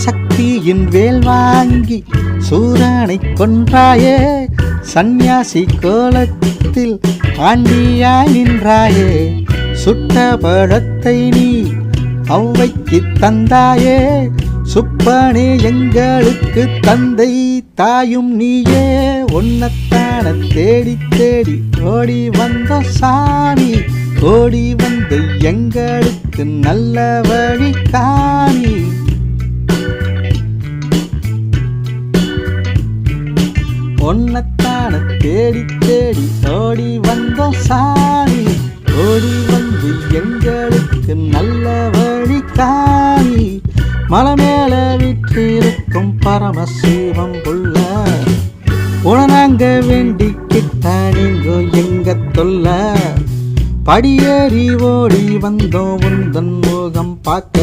சக்தியின் வேல் வாங்கி சூரனை கொன்றாயே, சந்நியாசி கோலத்தில் ஆண்டியாய் நின்றாயே, சுட்ட பழத்தை நீ ஔவைக்கு தந்தாயே, சுப்பனே எங்களுக்கு தந்தை தாயும் நீயே. உன்னத்தான தேடி தேடி ஓடி வந்த சாமி, ஓடி வந்து எங்களுக்கு நல்ல வழி காணி. உன்னத்தான தேடி தேடி ஓடி வந்த சாமி, ஓடி வந்து எங்களுக்கு நல்ல வழி காணி. மலை மேல விற்றிருக்கும் பரமசிவம் புள்ள, உணநாங்க வேண்டிக்கிட்ட நீங்க எங்க தொல்ல. படியேறி ஓடி வந்தோம் உந்தன் முகம் பார்க்க.